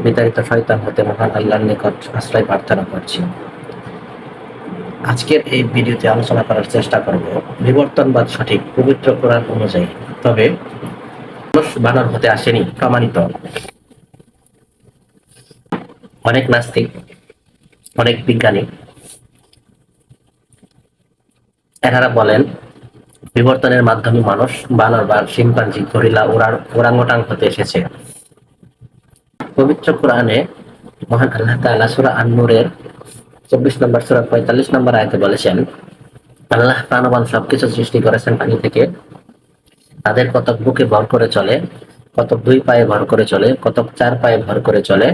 বিতাড়িত শয়তান হতে মহান আল্লাহর নিকট আশ্রয় প্রার্থনা করছি। আজকের এই ভিডিওতে আলোচনা করার চেষ্টা করব বিবর্তনবাদ সঠিক পবিত্র কোরআন অনুযায়ী, তবে মানুষ বানর হতে আসেনি প্রমাণিত। অনেক নাস্তিক, অনেক বিজ্ঞানী এনারা বলেন বিবর্তনের মাধ্যমে মানুষ বানর বা শিম্পাঞ্জি, গরিলা, ওরাংওটাং হতে এসেছে। পবিত্র কোরআনে মহান আল্লাহ তাআলা সূরা আন-নূরের 24 নম্বর সূরা 45 নম্বর আয়াতে বলেছেন, আল্লাহ প্রাণবান সবকিছু সৃষ্টি করেছেন পানি থেকে। তাদের কতক বুকে ভর করে চলে, কতক দুই পায়ে ভর করে চলে, কতক চার পায়ে ভর করে চলে।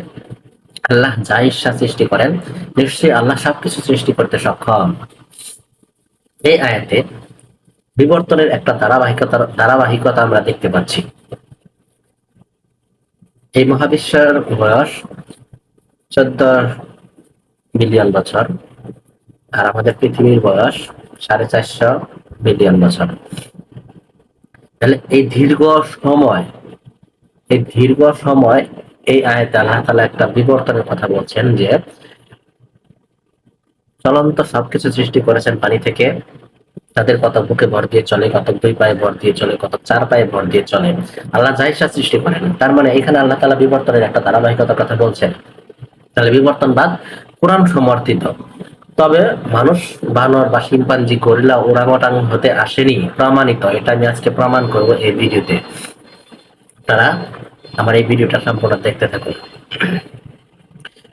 আল্লাহ যা ইচ্ছা সৃষ্টি করেন, নিশ্চয়ই আল্লাহ সবকিছু সৃষ্টি করতে সক্ষম। এই আয়াতে বিবর্তনের একটা ধারাবাহিকতা আমরা দেখতে পাচ্ছি। এই মহাবিশ্বের বয়স 14 বিলিয়ন বছর, আর আমাদের পৃথিবীর বয়স 450 বিলিয়ন বছর। তাহলে এই দীর্ঘ সময় এই আয়াতে আল্লাহ তাআলা একটা বিবর্তনের কথা বলছেন, যে চলন্ত সবকিছু সৃষ্টি করেছেন পানি থেকে। তাদের কত বুকে ভর দিয়ে চলে, কত দুই পায়ে ভর দিয়ে চলে, কত চার পায়ে ভর দিয়ে চলে। আল্লাহ যা ইচ্ছা সৃষ্টি করেন। তার মানে এখানে আল্লাহ তাআলা বিবর্তনের একটা ধারাবাহিকতার কথা বলছেন। তাহলে বিবর্তনবাদ কোরআন সমর্থিত, তবে মানুষ বানর বা শিম্পাঞ্জি, গরিলা, ওরাংওটাং হতে আসেনি প্রমাণিত। এটা আমি আজকে প্রমাণ করব এই ভিডিওতে। তারা আমার এই ভিডিওটা সম্পূর্ণ দেখতে থাকুন।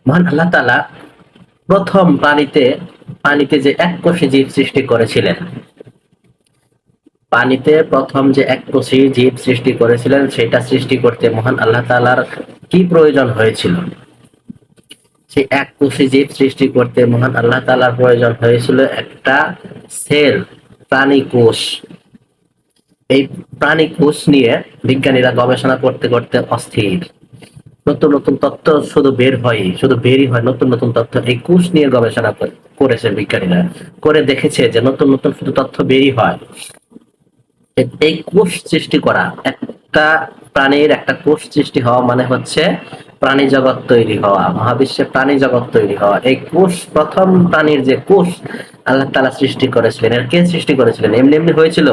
মহান আল্লাহ তাআলা প্রথম পানিতে যে এককোষী জীব সৃষ্টি করেছিলেন, পানিতে প্রথম যে এককোষী জীব সৃষ্টি করেছিলেন, সেটা সৃষ্টি করতে মহান আল্লাহ তাআলার কি প্রয়োজন হয়েছিল? সেই এককোষী জীব সৃষ্টি করতে মহান আল্লাহ তাআলার প্রয়োজন হয়েছিল একটা সেল, প্রাণী কোষ। এই প্রাণী কোষ নিয়ে বিজ্ঞানীরা গবেষণা করতে করতে অস্থির। নতুন নতুন তথ্য শুধু বেরই হয় নতুন নতুন তথ্য। এই কোষ নিয়ে গবেষণা করেছে বিজ্ঞানীরা, করে দেখেছে যে নতুন নতুন শুধু তথ্য বেরই হয়। এই কোষ সৃষ্টি করা, একটা প্রাণীর একটা কোষ সৃষ্টি হওয়া মানে হচ্ছে প্রাণী জগৎ তৈরি হওয়া, মহাবিশ্বে প্রাণী জগৎ তৈরি হওয়া। এই কোষ, প্রথম প্রাণীর যে কোষ আল্লাহ তাআলা সৃষ্টি করেছিলেন, এর কে সৃষ্টি করেছিলেন? এমনি এমনি হয়েছিল?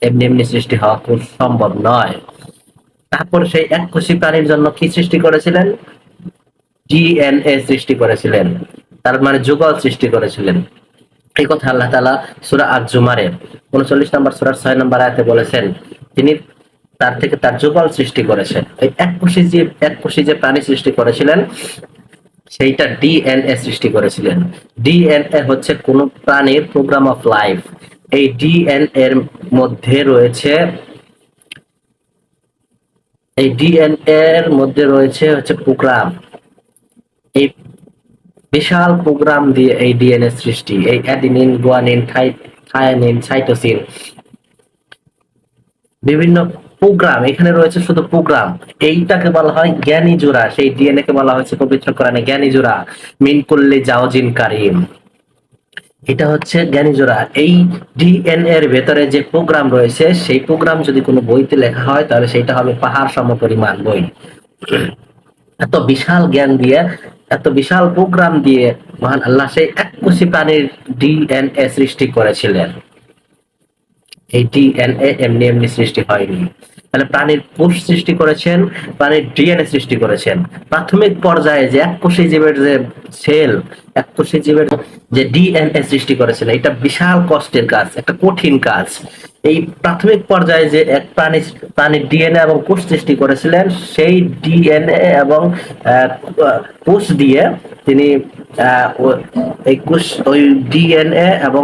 এমনি এমনি সৃষ্টি হওয়া খুব সম্ভব নয়। তারপর সেই এককোষী প্রাণীর জন্য কি সৃষ্টি করেছিলেন? ডিএনএ সৃষ্টি করেছিলেন, তার মানে যুগল সৃষ্টি করেছিলেন। এই কথা আল্লাহ তাআলা সূরা আজ-জুমারের 39 নম্বর সূরার 6 নম্বর আয়াতে বলেছেন, তিনি তার থেকে তার যুগল সৃষ্টি করেছেন। এই এককোষী যে প্রাণী সৃষ্টি করেছিলেন, সেইটা ডিএনএ সৃষ্টি করেছিলেন। ডিএনএ হচ্ছে কোন প্রাণীর প্রোগ্রাম অফ লাইফ। এই ডিএনএ এর মধ্যে রয়েছে হচ্ছে প্রোগ্রাম। এই বিশাল প্রোগ্রাম দিয়ে এই ডিএনএ সৃষ্টি। এই অ্যাডিনিন, গুয়ানিন, থায়ানিন, সাইটোসিন, বিভিন্ন প্রোগ্রাম এখানে রয়েছে, শুধু প্রোগ্রাম। এইটাকে বলা হয় জ্ঞানী জোড়া। সেই ডিএনএ কে বলা হয়েছে পবিত্র কোরআনে জ্ঞানী জোড়া, মিন কুল্লি জাওজিন কারিম। এটা হচ্ছে জ্ঞানী জোড়া। এই ডিএনএ এর ভেতরে যে প্রোগ্রাম রয়েছে, সেই প্রোগ্রাম যদি কোনো বইতে লেখা হয়, তাহলে সেটা হবে পাহাড় সমপরিমাণ বই। এত বিশাল জ্ঞান দিয়ে, এত বিশাল প্রোগ্রাম দিয়ে মহান আল্লাহ সেই এককোষী প্রাণীর ডিএনএ সৃষ্টি করেছিলেন। এই ডিএনএ এমনি এমনি সৃষ্টি হয়নি। তাহলে প্রাণীর কোষ সৃষ্টি করেছেন, প্রাণীর ডিএনএ সৃষ্টি করেছেন। প্রাথমিক পর্যায়ে যে এককোষী জীবের যে সেল, এককোষী জীবের যে ডিএনএ সৃষ্টি করেছিলেন, এটা বিশাল কষ্টের কাজ, একটা কঠিন কাজ। এই প্রাথমিক পর্যায়ে যে এক প্রাণীর ডিএনএ এবং কোষ সৃষ্টি করেছিলেন, সেই ডিএনএ এবং কোষ দিয়ে তিনি এই কোষ, ওই ডিএনএ এবং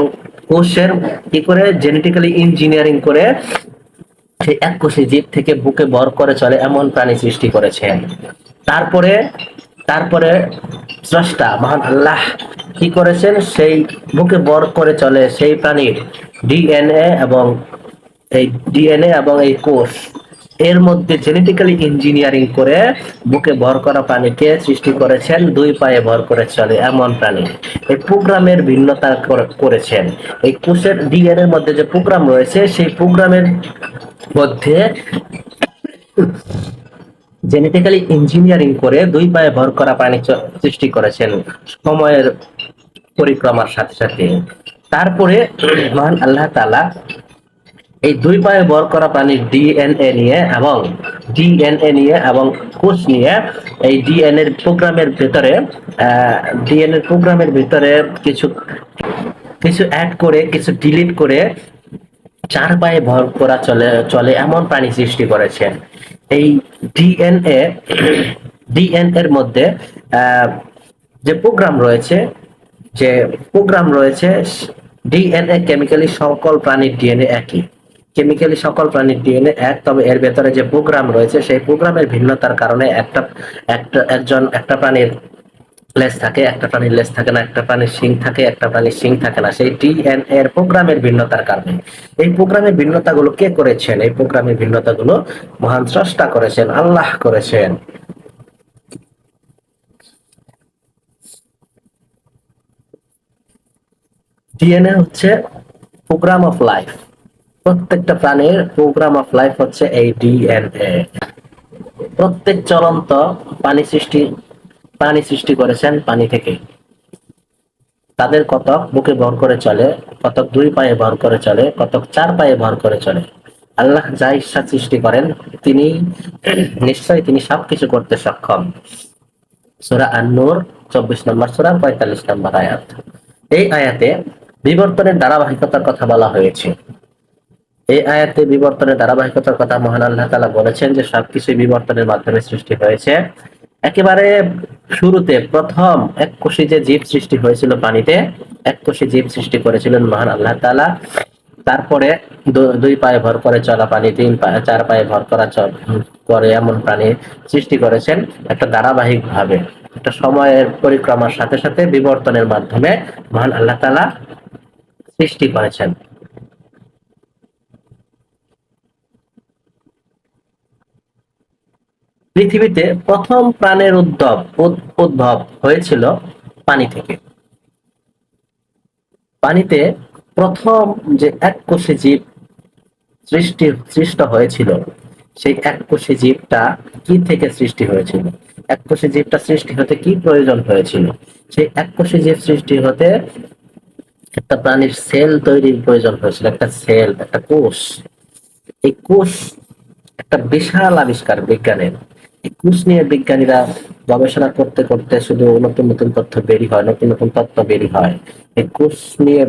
কোষের কি করে জেনেটিক্যালি ইঞ্জিনিয়ারিং করে সেই এককোষী জীব থেকে বুকে ভর করে চলে এমন প্রাণী সৃষ্টি করেছেন। তারপরে তারপরে স্রষ্টা মহান আল্লাহ কি করেছেন? সেই বুকে ভর করে চলে সেই প্রাণীর ডিএনএ এবং এই কোষ এর মধ্যে জেনেটিক্যালি ইঞ্জিনিয়ারিং করে বুকে ভর করা প্রাণীকে সৃষ্টি করেছেন দুই পায়ে ভর করে চলে এমন প্রাণী। এই প্রোগ্রামের ভিন্নতা করেছেন। এই কোষের ডিএনএ এর মধ্যে যে প্রোগ্রাম রয়েছে, সেই প্রোগ্রামের মধ্যে জেনেটিক্যালি ইঞ্জিনিয়ারিং করে দুই পায়ে ভর করা প্রাণী সৃষ্টি করেছেন সময়ের পরিক্রমার সাথে সাথে। তারপরে মহান আল্লাহ তাআলা এই দুই পায়ে ভর করা প্রাণীর ডিএনএ নিয়ে এবং কোষ নিয়ে এই ডিএনএর প্রোগ্রামের ভিতরে কিছু কিছু অ্যাড করে কিছু ডিলিট করে চার পায়ে ভর করা চলে চলে এমন প্রাণী সৃষ্টি করেছেন। এই ডিএনএ ডিএনএর মধ্যে আহ, যে প্রোগ্রাম রয়েছে ডিএনএ কেমিক্যালি সকল প্রাণীর ডিএনএ একই, কেমিক্যালি সকল প্রাণীর ডিএনএ এক, তবে এর ভেতরে যে প্রোগ্রাম রয়েছে সেই প্রোগ্রামের ভিন্নতার কারণে একটা প্রাণীর লেজ থাকে, একটা প্রাণীর লেজ থাকে না, একটা প্রাণীর শিং থাকে, একটা প্রাণীর শিং থাকে না, সেই ডিএনএ এর প্রোগ্রামের ভিন্নতার কারণে। এই প্রোগ্রামের ভিন্নতাগুলো কে করেছেন? এই প্রোগ্রামের ভিন্নতাগুলো মহান স্রষ্টা করেছেন, আল্লাহ করেছেন। ডিএনএ হচ্ছে প্রোগ্রাম অফ লাইফ, প্রত্যেকটা প্রাণীর প্রোগ্রাম অফ লাইফ হচ্ছে এই ডিএনএ। প্রত্যেক চলন্ত প্রাণী সৃষ্টি করেছেন পানি থেকে। তাদের কতক বুকে ভর করে চলে, কতক দুই পায়ে ভর করে চলে, কতক চার পায়ে ভর করে চলে। আল্লাহ যা ইচ্ছা সৃষ্টি করেন, তিনি নিশ্চয়ই তিনি সবকিছু করতে সক্ষম। সূরা আন-নূর 24 নম্বর সূরা 45 নম্বর আয়াত। এই আয়াতে বিবর্তনের ধারাবাহিকতার কথা বলা হয়েছে। এই আয়াতে বিবর্তনের ধারাবাহিকতার কথা মহান আল্লাহ তাআলা বলেছেন যে সবকিছু বিবর্তনের মাধ্যমে সৃষ্টি হয়েছে। একেবারে শুরুতে প্রথম এককোষী যে জীব সৃষ্টি হয়েছিল পানিতে, এককোষী জীব সৃষ্টি করেছিলেন মহান আল্লাহ তাআলা। তারপরে দুই পায়ে ভর করে চলা প্রাণী, চার পায়ে ভর করে এমন প্রাণী সৃষ্টি করেছেন একটা ধারাবাহিক ভাবে, একটা সময়ের পরিক্রমার সাথে সাথে বিবর্তনের মাধ্যমে মহান আল্লাহ তাআলা সৃষ্টি করেছেন। পৃথিবীতে প্রথম প্রাণের উদ্ভব হয়েছিল পানি থেকে। পানিতে প্রথম যে এককোষী জীব সৃষ্ট হয়েছিল, সেই এককোষী জীবটা কি থেকে সৃষ্টি হয়েছিল? এককোষী জীবটা সৃষ্টি হতে কি প্রয়োজন হয়েছিল? সেই এককোষী জীব সৃষ্টি হতে একটা প্রাণীর সেল তৈরির প্রয়োজন হয়েছিল, একটা সেল, একটা কোষ। এই কোষ একটা বিশাল আবিষ্কার বিজ্ঞানের। এই কোষ নিয়ে বিজ্ঞানীরা গবেষণা করতে করতে শুধু নতুন নতুন তথ্য বেরি হয়, নতুন নতুন তত্ত্ব বেরি হয়। এই কোষ নিয়ে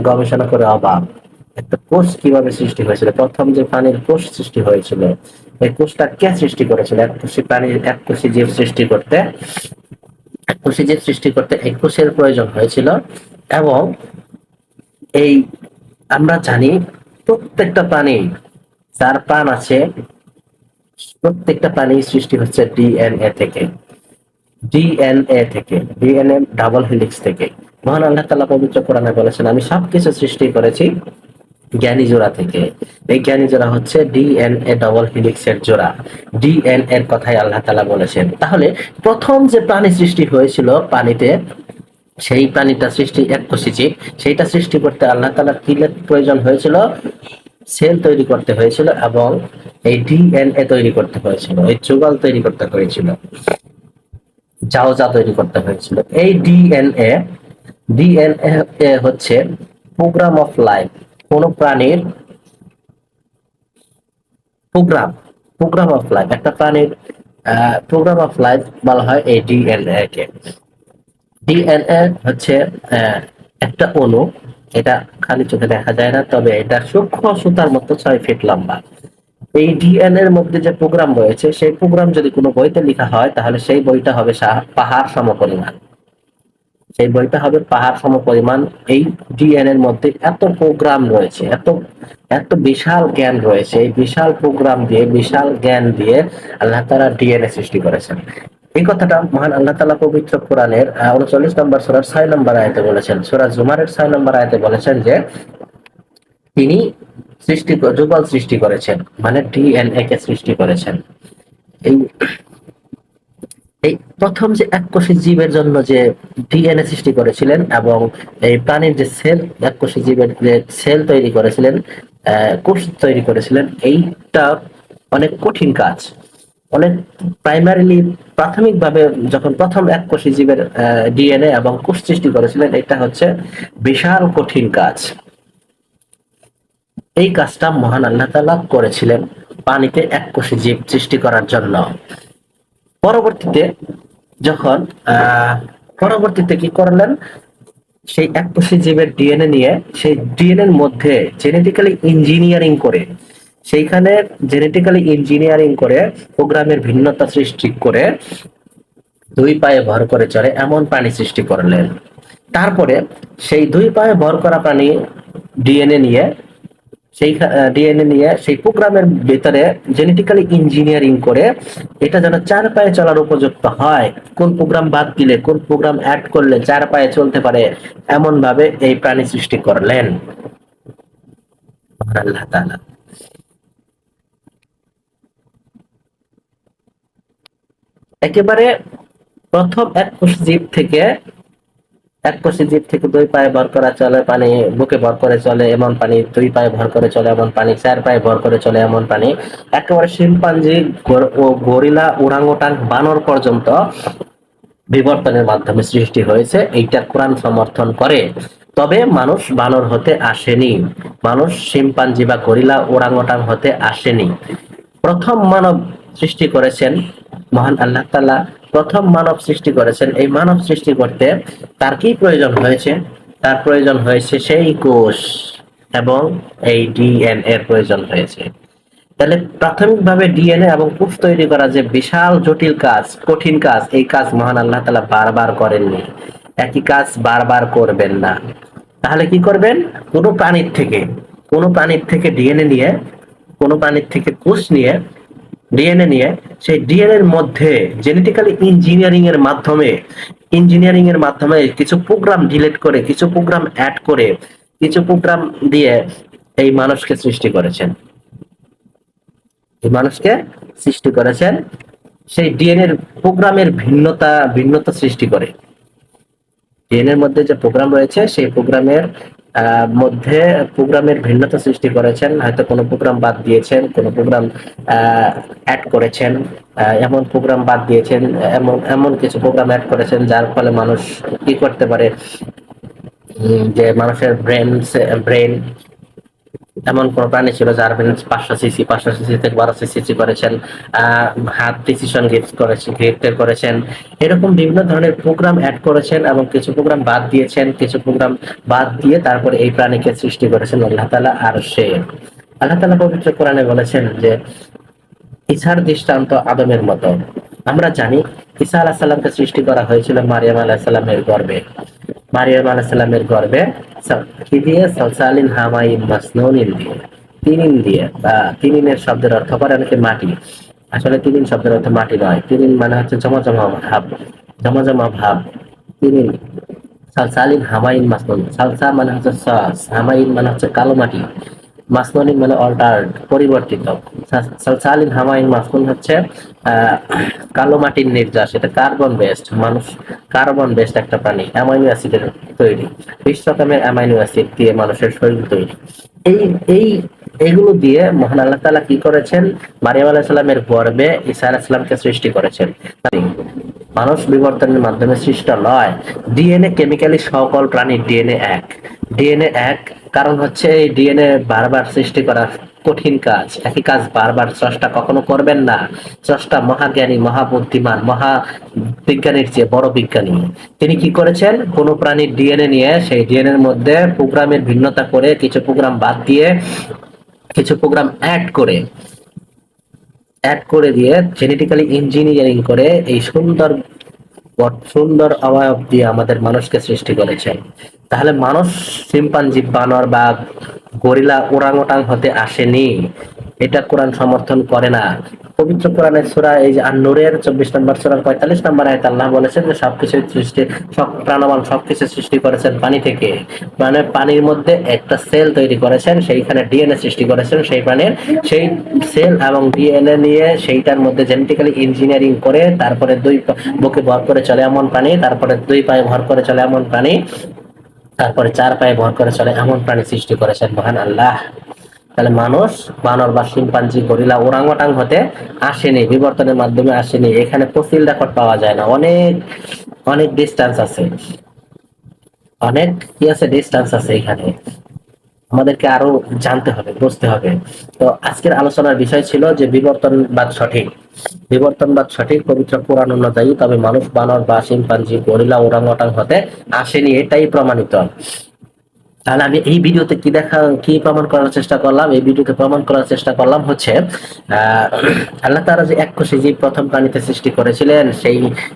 গবেষণা করে অবাক, একটা কোষ কিভাবে সৃষ্টি হয়েছিল, প্রথম যে প্রাণীর কোষ সৃষ্টি হয়েছিল, এই কোষটা কে সৃষ্টি করেছিল? এককোষী জীব সৃষ্টি করতে, এককোষী জীব সৃষ্টি করতে এই কোষের প্রয়োজন হয়েছিল। এবং এই আমরা জানি প্রত্যেকটা প্রাণী যার প্রাণ আছে, প্রত্যেকটা প্রাণী সৃষ্টি হচ্ছে ডিএনএ ডাবল হেলিক্স থেকে। মহান আল্লাহ তাআলা পবিত্র কোরআনে বলেছেন, আমি সবকিছু সৃষ্টি করেছি জ্ঞানী জোড়া থেকে। এই জ্ঞানী জোড়া হচ্ছে ডিএনএ ডাবল হেলিক্স এর জোড়া। ডিএনএ এর কথাই আল্লাহ তাআলা বলেছেন। তাহলে প্রথম যে প্রাণী সৃষ্টি হয়েছিল পানিতে, সেই প্রাণীটা সৃষ্টি এককোষী জীব, সেইটা সৃষ্টি করতে আল্লাহ তাআলার কি প্রয়োজন হয়েছিল? সেল তৈরি করতে হয়েছিল এবং এই ডিএনএ তৈরি করতে হয়েছিল, এই যুগল তৈরি করতে হয়েছিল, তৈরি করতে হয়েছিল। এই ডিএনএ হচ্ছে প্রোগ্রাম অফ লাইফ। কোন প্রাণীর প্রোগ্রাম প্রোগ্রাম অফ লাইফ, একটা প্রাণীর প্রোগ্রাম অফ লাইফ বলা হয় এই ডিএনএ কে। ডিএনএ হচ্ছে একটা অণু, এটা খালি চোখে দেখা যায় না, তবে এটা সূক্ষ্ম সুতার মতো 6 ফিট লম্বা। এই ডিএনএ এর মধ্যে যে প্রোগ্রাম রয়েছে, সেই প্রোগ্রাম যদি কোনো বইতে লেখা হয়, তাহলে সেই বইটা হবে পাহাড় সমপরিমাণ। সেই বইটা হবে পাহাড় সমপরিমাণ। এই ডিএনএ এর মধ্যে এত প্রোগ্রাম রয়েছে, এত এত বিশাল জ্ঞান রয়েছে। এই বিশাল প্রোগ্রাম দিয়ে, বিশাল জ্ঞান দিয়ে আল্লাহ তাআলা ডিএনএ সৃষ্টি করেছেন। এই কথাটা মহান আল্লাহ তাআলা পবিত্র কোরআনের 39 নম্বর সূরার 6 নম্বর আয়াতে বলেছেন। সূরা জুমারের 6 নম্বর আয়াতে বলেছেন যে তিনি যুগল সৃষ্টি করেছেন, মানে ডিএনএ কে সৃষ্টি করেছেন। এই এই প্রথম যে এককোষী জীবের জন্য যে ডিএনএ সৃষ্টি করেছিলেন এবং এই প্রাণীর যে সেল, এককোষী জীবের যে সেল তৈরি করেছিলেন, কোষ তৈরি করেছিলেন, এইটা অনেক কঠিন কাজ। অনেক প্রাইমারিলি প্রাথমিকভাবে যখন প্রথম এককোষী জীবের ডিএনএ এবং কোষ সৃষ্টি করেছিলেন, এটা হচ্ছে বিশাল কঠিন কাজ। এই কাজটা মহান আল্লাহ তাআলা করেছিলেন পানিতে এককোষী জীব সৃষ্টি করার জন্য। পরবর্তীতে যখন আহ পরবর্তীতে কি করলেন, সেই এককোষী জীবের ডিএনএ নিয়ে সেই ডিএনএ এর মধ্যে জেনেটিক্যালি ইঞ্জিনিয়ারিং করে, সেইখানে জেনেটিক্যালি ইঞ্জিনিয়ারিং করে প্রোগ্রামের ভিন্নতা সৃষ্টি করে দুই পায়ে ভর করে চলে এমন প্রাণী সৃষ্টি করলেন। তারপরে সেই দুই পায়ে ভর করা প্রাণী ডিএনএ নিয়ে সেই ডিএনএ নিয়ে সেই প্রোগ্রামের ভিতরে জেনেটিক্যালি ইঞ্জিনিয়ারিং করে এটা যেন চার পায়ে চলার উপযুক্ত হয়, কোন প্রোগ্রাম বাদ দিলে কোন প্রোগ্রাম অ্যাড করলে চার পায়ে চলতে পারে, এমন ভাবে এই প্রাণী সৃষ্টি করলেন আল্লাহ তাআলা। একেবারে প্রথম এককোষী জীব থেকে দুই পায়ে ভর করা চলে পানি, বুকে ভর করে চলে এমন পানি, দুই পায়ে ভর করে চলে এমন পানি, চার পায়ে ভর করে চলে এমন পানি, একেবারে শিম্পাঞ্জি ও গরিলা, ওরাংওটাং, বানর পর্যন্ত বিবর্তনের মাধ্যমে সৃষ্টি হয়েছে, এইটা কোরআন সমর্থন করে। তবে মানুষ বানর হতে আসেনি, মানুষ শিম্পাঞ্জি বা গরিলা, ওরাংওটাং হতে আসেনি। প্রথম মানব সৃষ্টি করেছেন মহান আল্লাহ তাআলা, প্রথম মানব সৃষ্টি করেছেন। এই মানব সৃষ্টি করতে তার কি প্রয়োজন হয়েছে? তার প্রয়োজন হয়েছে সেই কোষ এবং এই ডিএনএ এর প্রয়োজন হয়েছে। তাহলে প্রাথমিকভাবে ডিএনএ এবং কোষ তৈরি করা যে বিশাল জটিল কাজ, কঠিন কাজ, এই কাজ মহান আল্লাহ তাআলা বারবার করেননি, একই কাজ বারবার করবেন না। তাহলে কি করবেন? কোনো প্রাণীর থেকে কোনো প্রাণীর থেকে ডিএনএ নিয়ে, কোনো প্রাণীর থেকে কোষ নিয়ে, ডিএনএ নিয়ে সেই ডিএনএ এর মধ্যে জেনেটিক্যালি ইঞ্জিনিয়ারিং এর মাধ্যমে কিছু প্রোগ্রাম ডিলিট করে, কিছু প্রোগ্রাম অ্যাড করে, কিছু প্রোগ্রাম দিয়ে এই মানুষকে সৃষ্টি করেছেন। এই মানুষকে সৃষ্টি করেছেন সেই ডিএনএ এর প্রোগ্রামের ভিন্নতা সৃষ্টি করে। ডিএনএ এর মধ্যে যে প্রোগ্রাম রয়েছে সেই প্রোগ্রামের মধ্যে প্রোগ্রামের ভিন্নতা সৃষ্টি করেছেন, হয়তো কোনো প্রোগ্রাম বাদ দিয়েছেন, কোনো প্রোগ্রাম অ্যাড করেছেন, এমন প্রোগ্রাম বাদ দিয়েছেন, এমন এমন কিছু প্রোগ্রাম অ্যাড করেছেন যার ফলে মানুষ কি করতে পারে, যে মানুষের ব্রেন এমন কোন প্রাণী ছিল যার ব্রেন 500 সিসি থেকে 1200 সিসি করেছেন, হাত ডিসিশন গ্রেফতার করেছেন, এরকম বিভিন্ন ধরনের প্রোগ্রাম অ্যাড করেছেন এবং কিছু প্রোগ্রাম বাদ দিয়েছেন, কিছু প্রোগ্রাম বাদ দিয়ে তারপরে এই প্রাণীকে সৃষ্টি করেছেন আল্লাহ তাআলা। আর সে আল্লাহ তাআলা পবিত্র কোরআনে বলেছেন যে ঈসার দৃষ্টান্ত আদমের মতো। আমরা জানি ঈসা আলাইহিস সালামকে সৃষ্টি করা হয়েছিল মারিয়াম আলাইহিস সালামের গর্ভে। মারিয়াম আলাইহিস সালামের গর্ভে কি দিয়ে? সালসালিন হামাইন মাসনুনিন দিয়ে, তিনিন দিয়ে। বা তিনিনের শব্দের অর্থ করে অনেকে মাটি, আসলে তিনিন শব্দের অর্থ মাটি নয়, তিনিন মানে হচ্ছে জমজমা ভাব, জমজমা ভাব। তিনিন সালসালিন হামাইন মাসনুন, সালসা মানে হচ্ছে সস, হামাইন মানে হচ্ছে কালো মাটি, মাসনুনিন মানে অল্টার্ড, পরিবর্তিত। সালসালিন হামাইন মাসনুন হচ্ছে কালো মাটির নির্যাস, এটা কার্বন বেসড, মানুষ কার্বন বেসড একটা প্রাণী, অ্যামাইনো অ্যাসিডের তৈরি, 20 রকমের অ্যামাইনো অ্যাসিড দিয়ে মানুষের শরীর তৈরি। এই এই এগুলো দিয়ে মহান আল্লাহ তাআলা কি করেছেন? মারিয়াম আলাইহিস সালামের গর্ভে ঈসা আলাইহিস সালামকে সৃষ্টি করেছেন। মানুষ বিবর্তনের মাধ্যমে সৃষ্ট নয়। ডিএনএ কেমিক্যালি সকল প্রাণীর ডিএনএ এক, ডিএনএ এক। কারণ হচ্ছে এই ডিএনএ বারবার সৃষ্টি করা কঠিন কাজ, একই কাজ বারবার স্রষ্টা কখনো করবেন না। স্রষ্টা মহাজ্ঞানী, মহাবুদ্ধিমান, মহা বিজ্ঞানীর চেয়ে বড় বিজ্ঞানী। তিনি কি করেছেন? কোন প্রাণীর ডিএনএ নিয়ে সেই ডিএনএ এর মধ্যে প্রোগ্রামের ভিন্নতা করে, কিছু প্রোগ্রাম বাদ দিয়ে, কিছু প্রোগ্রাম অ্যাড করে দিয়ে জেনেটিক্যালি ইঞ্জিনিয়ারিং করে এই সুন্দর সুন্দর অবয়ব দিয়ে আমাদের মানুষকে সৃষ্টি করেছেন। তাহলে মানুষ শিম্পাঞ্জি, বানর বা গরিলা, ওরাংওটাং হতে আসেনি, এটা কোরআন সমর্থন করে না। পবিত্র কোরআনের সূরা এই যে আন-নূরের 24 নম্বর সূরার 45 নম্বর আয়াতে আল্লাহ বলেছেন যে সবকিছু সৃষ্টি, সব প্রাণবান সবকিছু সৃষ্টি করেছেন পানি থেকে। মানে পানির মধ্যে একটা সেল তৈরি করেছেন, সেইখানে ডিএনএ সৃষ্টি করেছেন সেই প্রাণীর, সেই সেল এবং ডিএনএ নিয়ে সেইটার মধ্যে জেনেটিক্যালি ইঞ্জিনিয়ারিং করে তারপরে বুকে ভর করে চলে এমন প্রাণী, তারপরে দুই পায়ে ভর করে চলে এমন প্রাণী, তারপরে চার পায়ে ভর করে চলে এমন প্রাণী সৃষ্টি করেছেন মহান আল্লাহ। তাহলে মানুষ বানর বা শিম্পাঞ্জি গরিলা ওরাংওটাং হতে আসেনি, বিবর্তনের মাধ্যমে আসেনি। এখানে ফসিল রেকর্ড পাওয়া যায় না, অনেক অনেক ডিস্টেন্স আছে, অনেক কি আছে, ডিস্টেন্স আছে এখানে। আমাদেরকে আরো জানতে হবে, বুঝতে হবে। তো আজকের আলোচনার বিষয় ছিল যে বিবর্তনবাদ সঠিক, বিবর্তনবাদ সঠিক পবিত্র কোরআন অনুযায়ী, তবে মানুষ বানর বা শিম্পাঞ্জি গরিলা ওরাংওটাং হতে আসেনি, এটাই প্রমাণিত। তাহলে আমি এই ভিডিওতে কি প্রমাণ করার চেষ্টা করলাম, এই ভিডিওতে প্রমাণ করার চেষ্টা করলাম হচ্ছে আহ আল্লাহ তাআলা যে এককোষী জীব প্রথম প্রাণীতে সৃষ্টি করেছিলেন,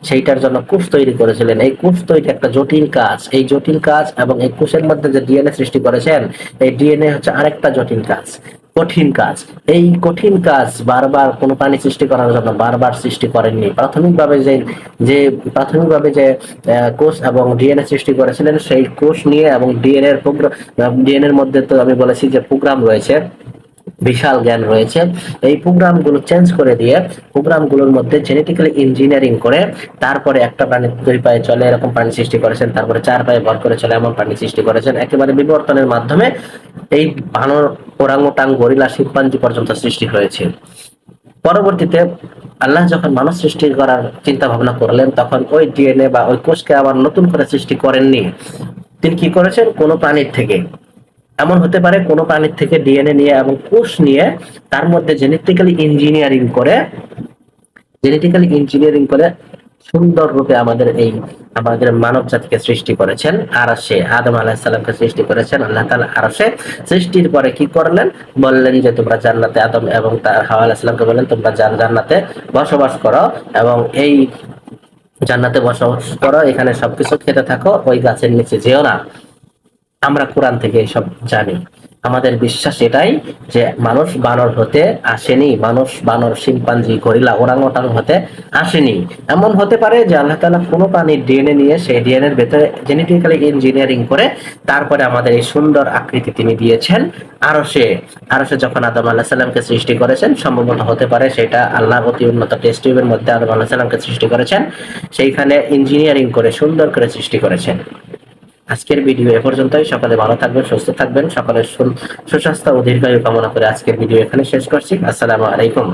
সেইটার জন্য কোষ তৈরি করেছিলেন। এই কোষ তৈরি একটা জটিল কাজ, এই জটিল কাজ, এবং এই কোষের মধ্যে যে ডিএনএ সৃষ্টি করেছেন, এই ডিএনএ হচ্ছে আরেকটা জটিল কাজ, কঠিন কাজ। এই কঠিন কাজ বারবার কোনো প্রাণী সৃষ্টি করার জন্য বারবার সৃষ্টি করেননি। প্রাথমিকভাবে যে যে প্রাথমিকভাবে যে কোষ এবং ডিএনএ সৃষ্টি করেছিলেন, সেই কোষ নিয়ে এবং ডিএনএর মধ্যে তো আমি বলেছি যে প্রোগ্রাম রয়েছে, বিশাল জ্ঞান রয়েছে। এই প্রোগ্রামগুলো চেঞ্জ করে দিয়ে, প্রোগ্রামগুলোর মধ্যে জেনেটিক্যালি ইঞ্জিনিয়ারিং করে, তারপরে একটা প্রাণী 2 পায়ে চলে এরকম প্রাণী সৃষ্টি করেছেন, তারপরে 4 পায়ে ভর করে চলে এমন প্রাণী সৃষ্টি করেছেন। একেবারে বিবর্তনের মাধ্যমে এই বানর, ওরাংওটাং, গরিলা, শিম্পাঞ্জি পর্যন্ত সৃষ্টি হয়েছে। পরবর্তীতে আল্লাহ যখন মানুষ সৃষ্টি করার চিন্তা ভাবনা করলেন, তখন ওই ডিএনএ বা ওই কোষকে আবার নতুন করে সৃষ্টি করেননি। তিনি কি করেছেন, কোনো প্রাণীর থেকে, এমন হতে পারে কোনো প্রাণীর থেকে ডিএনএ নিয়ে এবং কোষ নিয়ে তার মধ্যে জেনেটিক্যালি ইঞ্জিনিয়ারিং করে সুন্দর রূপে আমাদের মানব জাতিকে সৃষ্টি করেছেন। আরশে আদম আলাইহিস সালামকে সৃষ্টি করেছেন আল্লাহ তাআলা। আরশে সৃষ্টির পরে কি করলেন, বললেন যে তোমরা জান্নাতে, আদম এবং তার হাওয়া আলাইহিস সালামকে বললেন তোমরা জান্নাতে বসবাস করো, এবং এই জান্নাতে বসবাস করো, এখানে সবকিছু খেতে থাকো, ওই গাছের নিচে যেও না। আমরা কোরআন থেকে এসব জানি। আমাদের বিশ্বাস এটাই যে মানুষ বানর হতে আসেনি, মানুষ বানর, শিম্পাঞ্জি, গরিলা, ওরাংওটাং হতে আসেনি। এমন হতে পারে যে আল্লাহ তাআলা কোনো প্রাণীর ডিএনএ নিয়ে সেই ডিএনএর ভেতরে জেনেটিক্যালি ইঞ্জিনিয়ারিং করে তারপরে আমাদের এই সুন্দর আকৃতি তিনি দিয়েছেন। আরশে যখন আদম আলাইহিস সালামকে সৃষ্টি করেছেন, সম্ভবত হতে পারে সেটা আল্লাহর অতি উন্নত টেস্ট টিউবের মধ্যে আদম আলাইহিস সালামকে সৃষ্টি করেছেন, সেইখানে ইঞ্জিনিয়ারিং করে সুন্দর করে সৃষ্টি করেছেন। আজকের ভিডিও এ পর্যন্তই। সকালে ভালো থাকবেন, সুস্থ থাকবেন, সকলের সুস্বাস্থ্য ও দীর্ঘায়ু কামনা করে আজকের ভিডিও এখানে শেষ করছি। আসসালামু আলাইকুম।